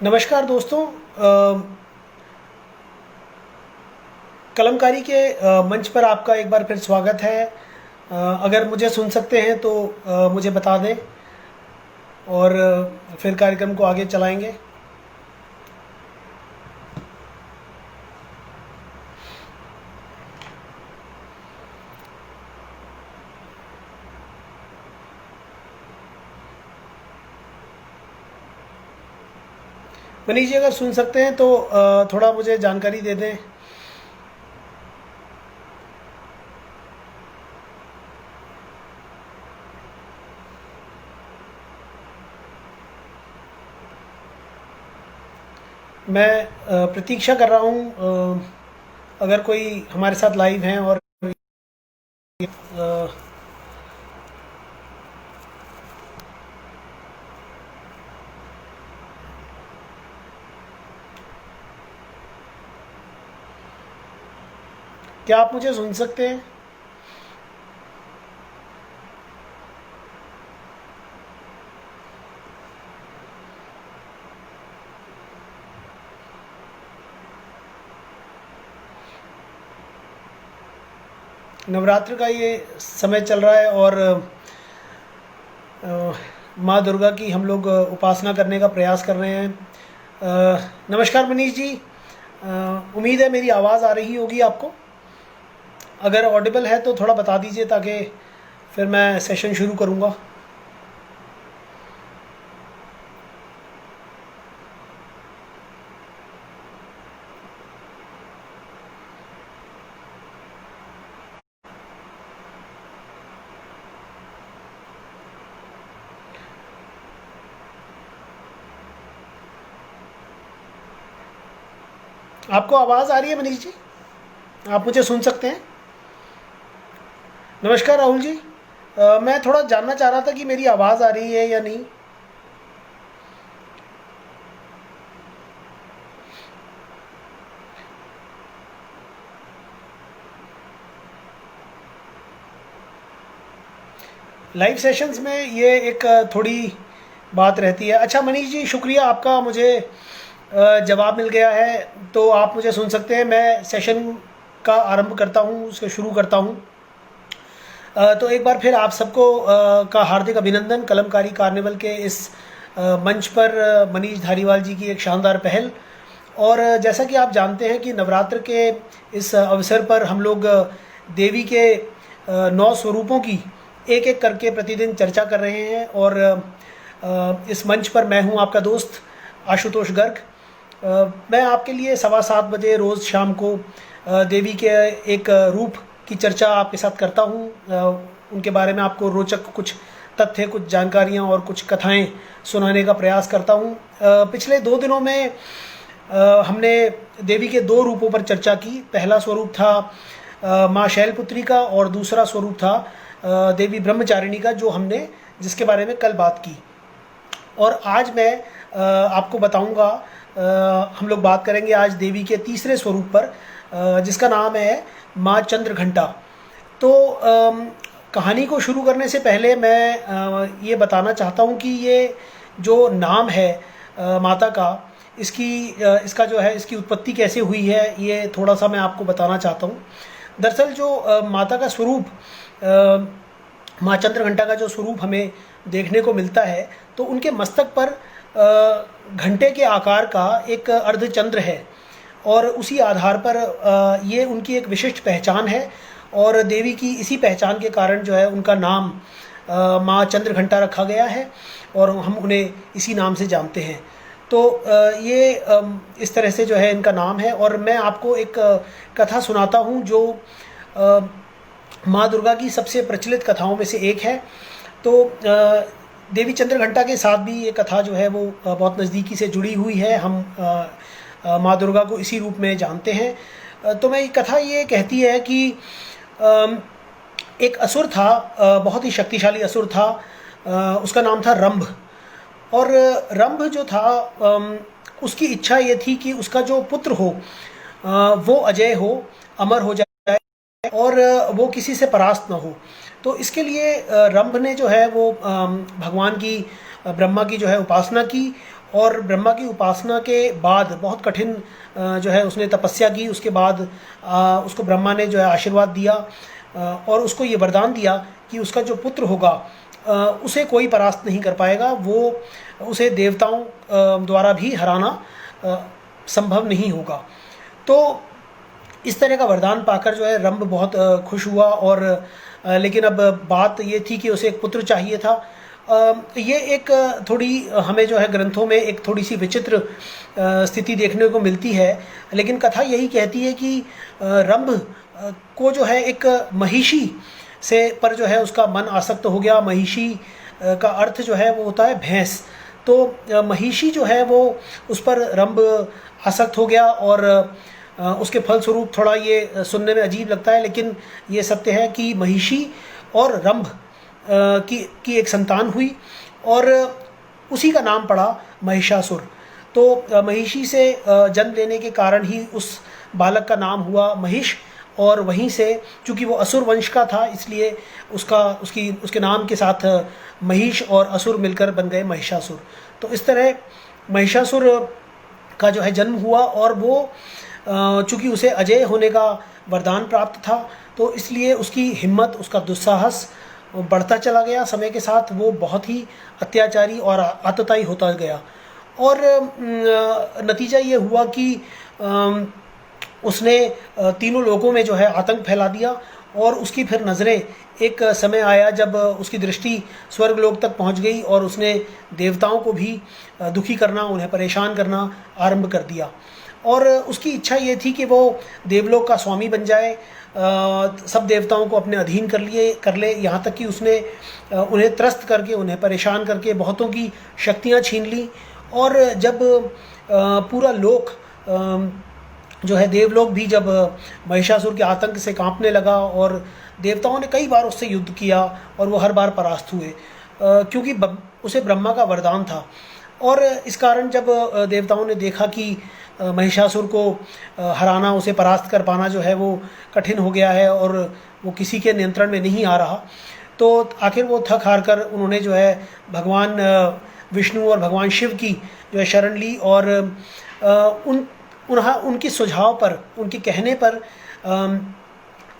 नमस्कार दोस्तों। कलमकारी के मंच पर आपका एक बार फिर स्वागत है। अगर मुझे सुन सकते हैं तो मुझे बता दें और फिर कार्यक्रम को आगे चलाएंगे। मनीष जी अगर सुन सकते हैं तो थोड़ा मुझे जानकारी दे दें। मैं प्रतीक्षा कर रहा हूँ अगर कोई हमारे साथ लाइव हैं और अ, क्या आप मुझे सुन सकते हैं? नवरात्र का ये समय चल रहा है और माँ दुर्गा की हम लोग उपासना करने का प्रयास कर रहे हैं। नमस्कार मनीष जी। उम्मीद है मेरी आवाज़ आ रही होगी आपको। अगर ऑडिबल है तो थोड़ा बता दीजिए ताकि फिर मैं सेशन शुरू करूँगा। आपको आवाज़ आ रही है मनीष जी? आप मुझे सुन सकते हैं? नमस्कार राहुल जी। मैं थोड़ा जानना चाह रहा था कि मेरी आवाज़ आ रही है या नहीं। लाइव सेशंस में ये एक थोड़ी बात रहती है। अच्छा मनीष जी, शुक्रिया आपका। मुझे जवाब मिल गया है तो आप मुझे सुन सकते हैं। मैं सेशन का आरंभ करता हूँ, उसको शुरू करता हूँ। तो एक बार फिर आप सबको का हार्दिक अभिनंदन। कलमकारी कार्निवल के इस मंच पर मनीष धारीवाल जी की एक शानदार पहल। और जैसा कि आप जानते हैं कि नवरात्र के इस अवसर पर हम लोग देवी के 9 स्वरूपों की एक एक करके प्रतिदिन चर्चा कर रहे हैं। और इस मंच पर मैं हूं आपका दोस्त आशुतोष गर्ग। मैं आपके लिए 7:15 रोज़ शाम को देवी के एक रूप की चर्चा आपके साथ करता हूं। उनके बारे में आपको रोचक कुछ तथ्य, कुछ जानकारियां और कुछ कथाएं सुनाने का प्रयास करता हूं। पिछले 2 दिनों में हमने देवी के 2 रूपों पर चर्चा की। पहला स्वरूप था माँ शैलपुत्री का और दूसरा स्वरूप था देवी ब्रह्मचारिणी का, जिसके बारे में कल बात की। और आज मैं आपको बताऊंगा, हम लोग बात करेंगे आज देवी के तीसरे स्वरूप पर, जिसका नाम है माँ चंद्रघंटा। तो कहानी को शुरू करने से पहले मैं ये बताना चाहता हूँ कि ये जो नाम है माता का, इसका जो है, इसकी उत्पत्ति कैसे हुई है, ये थोड़ा सा मैं आपको बताना चाहता हूँ। दरअसल जो माता का स्वरूप, माँ चंद्रघंटा का जो स्वरूप हमें देखने को मिलता है, तो उनके मस्तक पर घंटे के आकार का एक अर्धचंद्र है। और उसी आधार पर ये उनकी एक विशिष्ट पहचान है। और देवी की इसी पहचान के कारण जो है उनका नाम माँ चंद्रघंटा रखा गया है और हम उन्हें इसी नाम से जानते हैं। तो ये इस तरह से जो है इनका नाम है। और मैं आपको एक कथा सुनाता हूँ जो माँ दुर्गा की सबसे प्रचलित कथाओं में से एक है। तो देवी चंद्रघंटा के साथ भी ये कथा जो है वो बहुत नज़दीकी से जुड़ी हुई है। हम माँ दुर्गा को इसी रूप में जानते हैं। तो मैं ये कथा ये कहती है कि एक असुर था, बहुत ही शक्तिशाली असुर था। उसका नाम था रंभ। और रंभ जो था, उसकी इच्छा ये थी कि उसका जो पुत्र हो वो अजय हो, अमर हो जाए और वो किसी से परास्त न हो। तो इसके लिए रंभ ने जो है वो भगवान की, ब्रह्मा की जो है उपासना की और ब्रह्मा की उपासना के बाद बहुत कठिन जो है उसने तपस्या की। उसके बाद उसको ब्रह्मा ने जो है आशीर्वाद दिया और उसको ये वरदान दिया कि उसका जो पुत्र होगा उसे कोई परास्त नहीं कर पाएगा, वो उसे देवताओं द्वारा भी हराना संभव नहीं होगा। तो इस तरह का वरदान पाकर जो है रंभ बहुत खुश हुआ। और लेकिन अब बात ये थी कि उसे एक पुत्र चाहिए था। ये एक थोड़ी हमें जो है ग्रंथों में एक थोड़ी सी विचित्र स्थिति देखने को मिलती है, लेकिन कथा यही कहती है कि रंभ को जो है एक महिषी से पर जो है उसका मन आसक्त हो गया। महिषी का अर्थ जो है वो होता है भैंस। तो महिषी जो है वो उस पर रंभ आसक्त हो गया और उसके फलस्वरूप थोड़ा ये सुनने में अजीब लगता है, लेकिन ये सत्य है कि महिषी और रंभ की एक संतान हुई और उसी का नाम पड़ा महिषासुर। तो महिषी से जन्म लेने के कारण ही उस बालक का नाम हुआ महिष, और वहीं से चूंकि वो असुर वंश का था इसलिए उसके नाम के साथ महिष और असुर मिलकर बन गए महिषासुर। तो इस तरह महिषासुर का जो है जन्म हुआ और वो चूंकि उसे अजय होने का वरदान प्राप्त था तो इसलिए उसकी हिम्मत, उसका दुस्साहस बढ़ता चला गया। समय के साथ वो बहुत ही अत्याचारी और आतताई होता गया और नतीजा ये हुआ कि उसने तीनों लोगों में जो है आतंक फैला दिया। और उसकी फिर नज़रें, एक समय आया जब उसकी दृष्टि स्वर्ग लोक तक पहुंच गई और उसने देवताओं को भी दुखी करना, उन्हें परेशान करना आरंभ कर दिया। और उसकी इच्छा ये थी कि वो देवलोक का स्वामी बन जाए, सब देवताओं को अपने अधीन कर ले। यहाँ तक कि उसने उन्हें त्रस्त करके, उन्हें परेशान करके बहुतों की शक्तियाँ छीन ली। और जब पूरा लोक जो है देवलोक भी जब महिषासुर के आतंक से कांपने लगा और देवताओं ने कई बार उससे युद्ध किया और वो हर बार परास्त हुए क्योंकि उसे ब्रह्मा का वरदान था। और इस कारण जब देवताओं ने देखा कि महिषासुर को हराना, उसे परास्त कर पाना जो है वो कठिन हो गया है और वो किसी के नियंत्रण में नहीं आ रहा, तो आखिर वो थक हार कर उन्होंने जो है भगवान विष्णु और भगवान शिव की जो है शरण ली। और उनके सुझाव पर, उनके कहने पर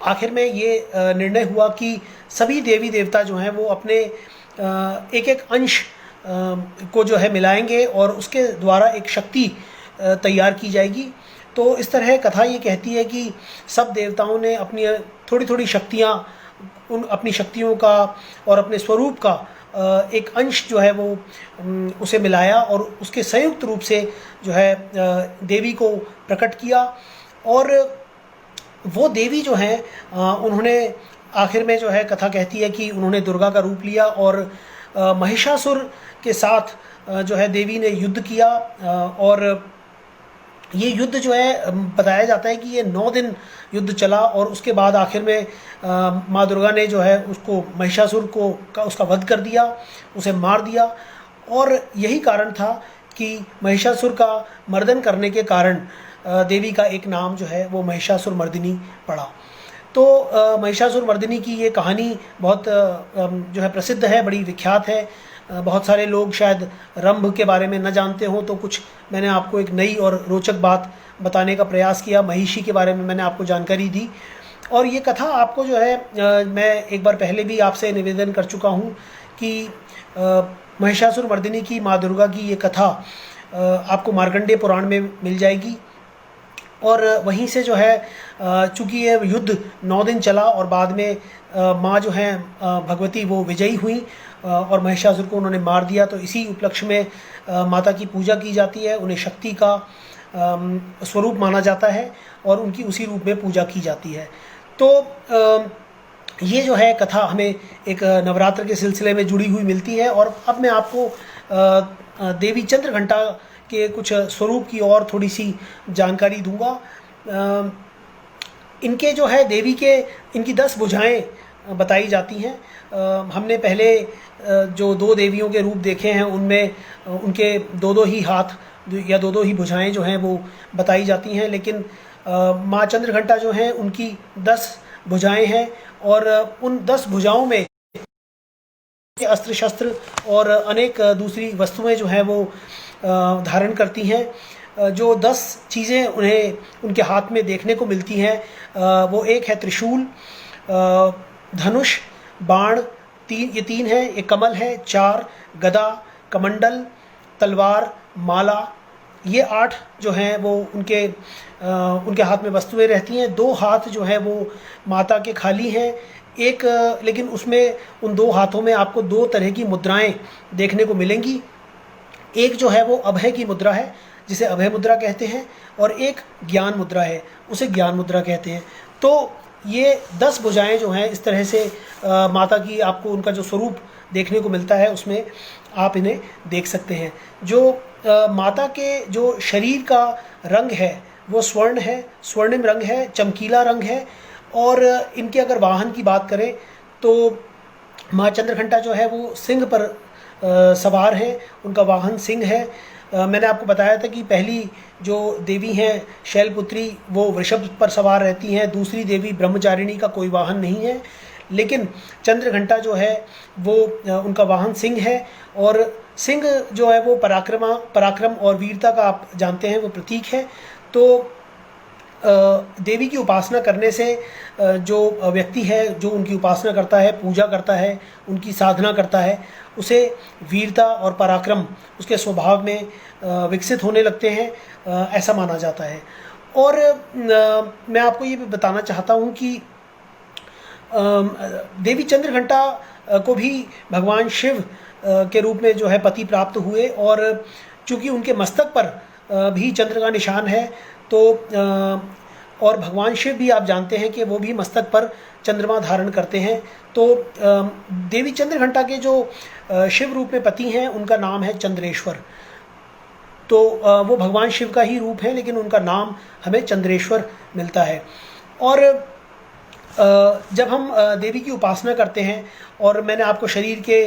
आखिर में ये निर्णय हुआ कि सभी देवी देवता जो हैं वो अपने एक एक अंश को जो है मिलाएंगे और उसके द्वारा एक शक्ति तैयार की जाएगी। तो इस तरह कथा ये कहती है कि सब देवताओं ने अपनी थोड़ी थोड़ी शक्तियाँ, अपनी शक्तियों का और अपने स्वरूप का एक अंश जो है वो उसे मिलाया और उसके संयुक्त रूप से जो है देवी को प्रकट किया। और वो देवी जो हैं उन्होंने आखिर में जो है कथा कहती है कि उन्होंने दुर्गा का रूप लिया और महिषासुर के साथ जो है देवी ने युद्ध किया। और ये युद्ध जो है बताया जाता है कि ये 9 दिन युद्ध चला और उसके बाद आखिर में माँ दुर्गा ने जो है उसको महिषासुर का उसका वध कर दिया, उसे मार दिया। और यही कारण था कि महिषासुर का मर्दन करने के कारण देवी का एक नाम जो है वो महिषासुर मर्दिनी पड़ा। तो महिषासुर मर्दिनी की ये कहानी बहुत जो है प्रसिद्ध है, बड़ी विख्यात है। बहुत सारे लोग शायद रंभ के बारे में न जानते हों, तो कुछ मैंने आपको एक नई और रोचक बात बताने का प्रयास किया। महिषी के बारे में मैंने आपको जानकारी दी। और ये कथा आपको जो है मैं एक बार पहले भी आपसे निवेदन कर चुका हूँ कि महिषासुर मर्दिनी की माँ दुर्गा की ये कथा आपको मार्कंडेय पुराण में मिल जाएगी। और वहीं से जो है चूँकि ये युद्ध 9 दिन चला और बाद में माँ जो हैं भगवती वो विजयी हुई और महिषासुर को उन्होंने मार दिया। तो इसी उपलक्ष्य में माता की पूजा की जाती है, उन्हें शक्ति का स्वरूप माना जाता है और उनकी उसी रूप में पूजा की जाती है। तो ये जो है कथा हमें एक नवरात्र के सिलसिले में जुड़ी हुई मिलती है। और अब मैं आपको देवी चंद्रघंटा के कुछ स्वरूप की और थोड़ी सी जानकारी दूंगा। इनके जो है देवी के इनकी 10 भुजाएं बताई जाती हैं। हमने पहले जो 2 देवियों के रूप देखे हैं उनमें उनके 2-2 ही हाथ या 2-2 ही भुजाएं जो हैं वो बताई जाती हैं, लेकिन माँ चंद्रघंटा जो हैं उनकी 10 भुजाएं हैं और उन 10 भुजाओं में अस्त्र शस्त्र और अनेक दूसरी वस्तुएं जो हैं वो धारण करती हैं। जो 10 चीज़ें उन्हें उनके हाथ में देखने को मिलती हैं, वो एक है त्रिशूल, धनुष, बाण, ये 3 है, एक कमल है, 4 गदा, कमंडल, तलवार, माला, ये 8 जो हैं वो उनके हाथ में वस्तुएं रहती हैं। 2 हाथ जो है वो माता के खाली हैं, एक लेकिन उसमें उन 2 हाथों में आपको 2 तरह की मुद्राएं देखने को मिलेंगी। एक जो है वो अभय की मुद्रा है, जिसे अभय मुद्रा कहते हैं, और एक ज्ञान मुद्रा है, उसे ज्ञान मुद्रा कहते हैं। तो ये 10 भुजाएं जो हैं इस तरह से माता की आपको उनका जो स्वरूप देखने को मिलता है उसमें आप इन्हें देख सकते हैं। जो माता के जो शरीर का रंग है वो स्वर्ण है, स्वर्णिम रंग है, चमकीला रंग है। और इनके अगर वाहन की बात करें तो माँ चंद्रघंटा जो है वो सिंह पर सवार है, उनका वाहन सिंह है। मैंने आपको बताया था कि पहली जो देवी हैं शैलपुत्री वो वृषभ पर सवार रहती हैं, दूसरी देवी ब्रह्मचारिणी का कोई वाहन नहीं है, लेकिन चंद्रघंटा जो है वो उनका वाहन सिंह है। और सिंह जो है वो पराक्रम और वीरता का आप जानते हैं वो प्रतीक है। तो देवी की उपासना करने से जो व्यक्ति है जो उनकी उपासना करता है, पूजा करता है, उनकी साधना करता है, उसे वीरता और पराक्रम उसके स्वभाव में विकसित होने लगते हैं, ऐसा माना जाता है। और मैं आपको ये भी बताना चाहता हूँ कि देवी चंद्रघंटा को भी भगवान शिव के रूप में जो है पति प्राप्त हुए, और चूँकि उनके मस्तक पर भी चंद्र का निशान है तो और भगवान शिव भी आप जानते हैं कि वो भी मस्तक पर चंद्रमा धारण करते हैं। तो देवी चंद्रघंटा के जो शिव रूप में पति हैं उनका नाम है चंद्रेश्वर। तो वो भगवान शिव का ही रूप है, लेकिन उनका नाम हमें चंद्रेश्वर मिलता है। और जब हम देवी की उपासना करते हैं, और मैंने आपको शरीर के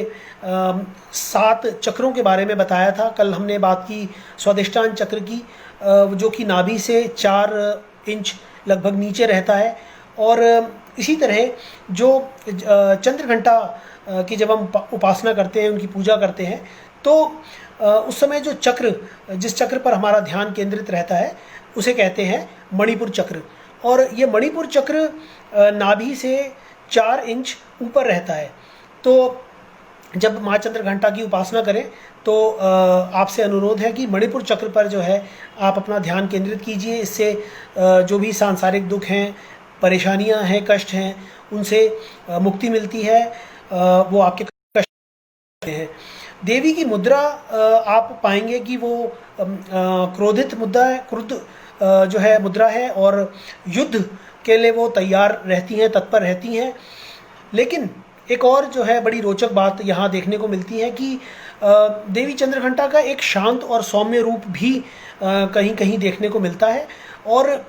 7 चक्रों के बारे में बताया था, कल हमने बात की स्वादिष्टान चक्र की, जो कि नाभि से 4 इंच लगभग नीचे रहता है। और इसी तरह जो चंद्रघंटा की जब हम उपासना करते हैं, उनकी पूजा करते हैं, तो उस समय जो जिस चक्र पर हमारा ध्यान केंद्रित रहता है उसे कहते हैं मणिपुर चक्र। और ये मणिपुर चक्र नाभि से 4 इंच ऊपर रहता है। तो जब माँ चंद्रघंटा की उपासना करें तो आपसे अनुरोध है कि मणिपुर चक्र पर जो है आप अपना ध्यान केंद्रित कीजिए। इससे जो भी सांसारिक दुख हैं, परेशानियां हैं, कष्ट हैं, उनसे मुक्ति मिलती है, वो आपके कष्ट हैं। देवी की मुद्रा आप पाएंगे कि वो क्रोधित मुद्रा है, क्रुद्ध जो है मुद्रा है, और युद्ध के लिए वो तैयार रहती हैं, तत्पर रहती हैं। लेकिन एक और जो है बड़ी रोचक बात यहाँ देखने को मिलती है कि देवी चंद्रघंटा का एक शांत और सौम्य रूप भी कहीं कहीं देखने को मिलता है। और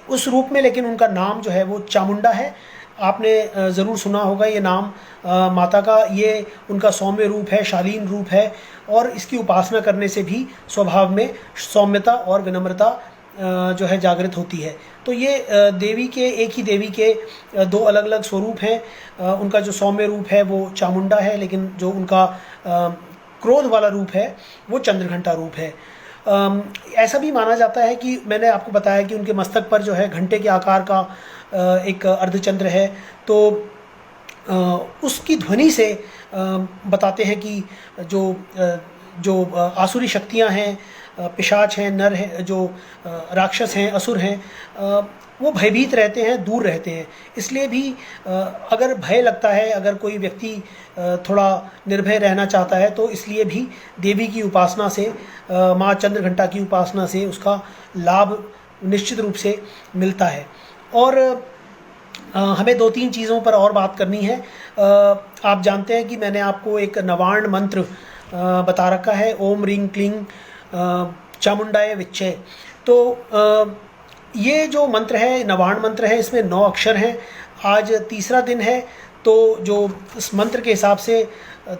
उस रूप में लेकिन उनका नाम जो है वो चामुंडा है। आपने ज़रूर सुना होगा ये नाम माता का। ये उनका सौम्य रूप है, शालीन रूप है, और इसकी उपासना करने से भी स्वभाव में सौम्यता और विनम्रता जो है जागृत होती है। तो ये देवी के एक ही देवी के 2 अलग अलग स्वरूप हैं। उनका जो सौम्य रूप है वो चामुंडा है, लेकिन जो उनका क्रोध वाला रूप है वो चंद्रघंटा रूप है। ऐसा भी माना जाता है कि मैंने आपको बताया कि उनके मस्तक पर जो है घंटे के आकार का एक अर्धचंद्र है। तो उसकी ध्वनि से बताते हैं कि जो आसुरी शक्तियां हैं, पिशाच हैं, नर हैं, जो राक्षस हैं, असुर हैं, वो भयभीत रहते हैं, दूर रहते हैं। इसलिए भी अगर भय लगता है, अगर कोई व्यक्ति थोड़ा निर्भय रहना चाहता है, तो इसलिए भी देवी की उपासना से, माँ चंद्रघंटा की उपासना से उसका लाभ निश्चित रूप से मिलता है। और हमें 2-3 चीज़ों पर और बात करनी है। आप जानते हैं कि मैंने आपको एक नवार्ण मंत्र बता रखा है, ओम रीं क्लीं चामुंडाय विच्चे। तो ये जो मंत्र है नवार्ण मंत्र है, इसमें 9 अक्षर हैं। आज तीसरा दिन है, तो जो इस मंत्र के हिसाब से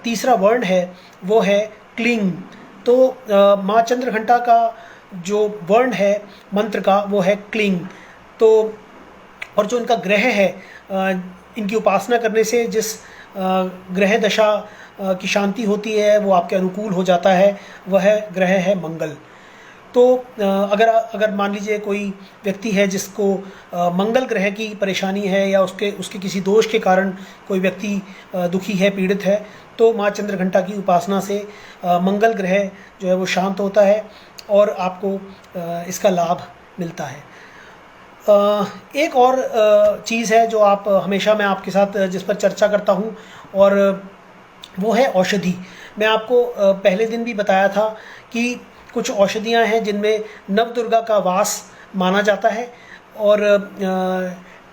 तीसरा वर्ण है वो है क्लीं। तो माँ चंद्रघंटा का जो वर्ण है मंत्र का वो है क्लीं। तो और जो इनका ग्रह है इनकी उपासना करने से जिस ग्रह दशा की शांति होती है वो आपके अनुकूल हो जाता है, वह ग्रह है मंगल। तो अगर अगर मान लीजिए कोई व्यक्ति है जिसको मंगल ग्रह की परेशानी है या उसके उसके किसी दोष के कारण कोई व्यक्ति दुखी है, पीड़ित है, तो माँ चंद्रघंटा की उपासना से मंगल ग्रह जो है वो शांत होता है और आपको इसका लाभ मिलता है। एक और चीज़ है जो आप हमेशा मैं आपके साथ जिस पर चर्चा करता हूँ, और वो है औषधि। मैं आपको पहले दिन भी बताया था कि कुछ औषधियाँ हैं जिनमें नवदुर्गा का वास माना जाता है, और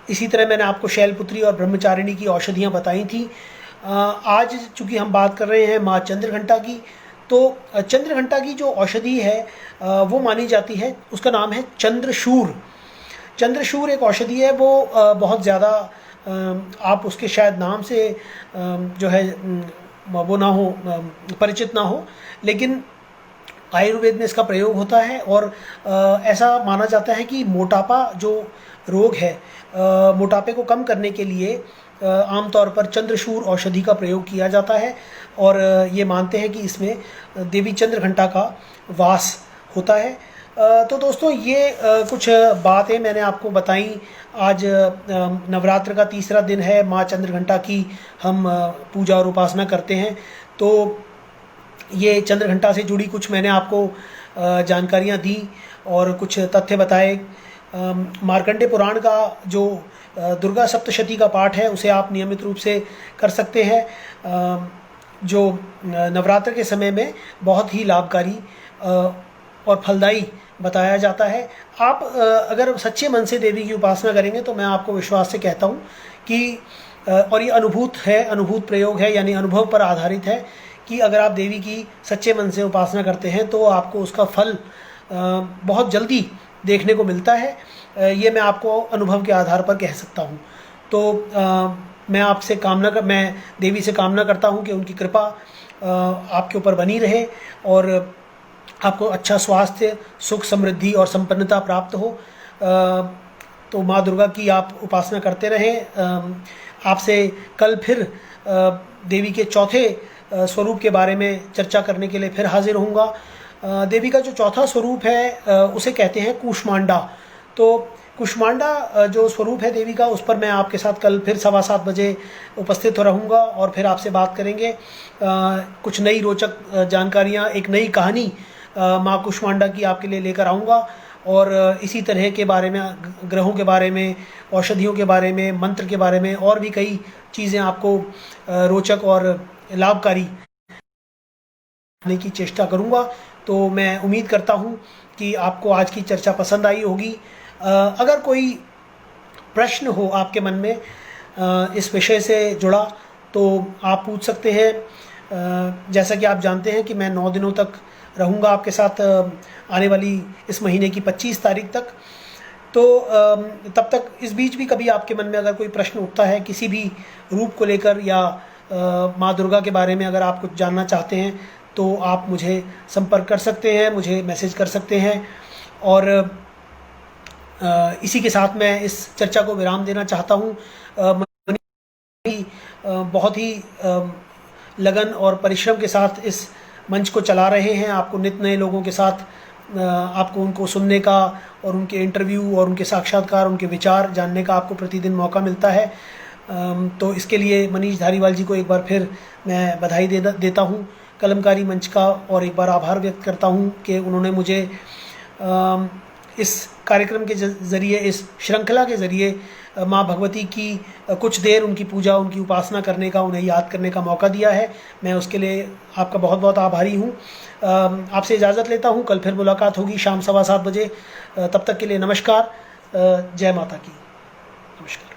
इसी तरह मैंने आपको शैलपुत्री और ब्रह्मचारिणी की औषधियाँ बताई थी। आज चूँकि हम बात कर रहे हैं माँ चंद्रघंटा की, तो चंद्रघंटा की जो औषधि है वो मानी जाती है, उसका नाम है चंद्रशूर। चंद्रशूर एक औषधि है, वो बहुत ज़्यादा आप उसके शायद नाम से जो है वो ना हो, परिचित ना हो, लेकिन आयुर्वेद में इसका प्रयोग होता है। और ऐसा माना जाता है कि मोटापा जो रोग है, मोटापे को कम करने के लिए आमतौर पर चंद्रशूर औषधि का प्रयोग किया जाता है, और ये मानते हैं कि इसमें देवी चंद्रघंटा का वास होता है। तो दोस्तों ये कुछ बातें मैंने आपको बताई। आज नवरात्र का तीसरा दिन है, माँ चंद्रघंटा की हम पूजा और उपासना करते हैं। तो ये चंद्रघंटा से जुड़ी कुछ मैंने आपको जानकारियाँ दी और कुछ तथ्य बताए। मार्कंडे पुराण का जो दुर्गा सप्तशती का पाठ है उसे आप नियमित रूप से कर सकते हैं, जो नवरात्र के समय में बहुत ही लाभकारी और फलदायी बताया जाता है। आप अगर सच्चे मन से देवी की उपासना करेंगे तो मैं आपको विश्वास से कहता हूँ कि और ये अनुभूत प्रयोग है, यानी अनुभव पर आधारित है, कि अगर आप देवी की सच्चे मन से उपासना करते हैं तो आपको उसका फल बहुत जल्दी देखने को मिलता है। ये मैं आपको अनुभव के आधार पर कह सकता हूँ। तो मैं देवी से कामना करता हूँ कि उनकी कृपा आपके ऊपर बनी रहे और आपको अच्छा स्वास्थ्य, सुख, समृद्धि और संपन्नता प्राप्त हो। तो माँ दुर्गा की आप उपासना करते रहें। आपसे कल फिर देवी के चौथे स्वरूप के बारे में चर्चा करने के लिए फिर हाजिर होऊंगा। देवी का जो चौथा स्वरूप है उसे कहते हैं कूष्मांडा। तो कूष्मांडा जो स्वरूप है देवी का, उस पर मैं आपके साथ कल फिर 7:15 बजे उपस्थित रहूँगा और फिर आपसे बात करेंगे। कुछ नई रोचक जानकारियाँ, एक नई कहानी माँ कूष्मांडा की आपके लिए लेकर आऊँगा, और इसी तरह के बारे में, ग्रहों के बारे में, औषधियों के बारे में, मंत्र के बारे में और भी कई चीज़ें आपको रोचक और लाभकारी करने की चेष्टा करूंगा। तो मैं उम्मीद करता हूं कि आपको आज की चर्चा पसंद आई होगी। अगर कोई प्रश्न हो आपके मन में इस विषय से जुड़ा तो आप पूछ सकते हैं। जैसा कि आप जानते हैं कि मैं 9 दिनों तक रहूंगा आपके साथ, आने वाली इस महीने की 25 तारीख तक। तो तब तक इस बीच भी कभी आपके मन में अगर कोई प्रश्न उठता है किसी भी रूप को लेकर, या माँ दुर्गा के बारे में अगर आप कुछ जानना चाहते हैं, तो आप मुझे संपर्क कर सकते हैं, मुझे मैसेज कर सकते हैं। और इसी के साथ मैं इस चर्चा को विराम देना चाहता हूँ। बहुत ही लगन और परिश्रम के साथ इस मंच को चला रहे हैं। आपको नित नए लोगों के साथ आपको उनको सुनने का और उनके इंटरव्यू और उनके साक्षात्कार, उनके विचार जानने का आपको प्रतिदिन मौका मिलता है। तो इसके लिए मनीष धारीवाल जी को एक बार फिर मैं बधाई देता हूँ, कलमकारी मंच का, और एक बार आभार व्यक्त करता हूँ कि उन्होंने मुझे इस कार्यक्रम के ज़रिए, इस श्रृंखला के ज़रिए माँ भगवती की कुछ देर उनकी पूजा, उनकी उपासना करने का, उन्हें याद करने का मौका दिया है। मैं उसके लिए आपका बहुत बहुत आभारी हूँ। आपसे इजाज़त लेता हूँ। कल फिर मुलाकात होगी शाम 7:15 बजे। तब तक के लिए नमस्कार। जय माता की। नमस्कार।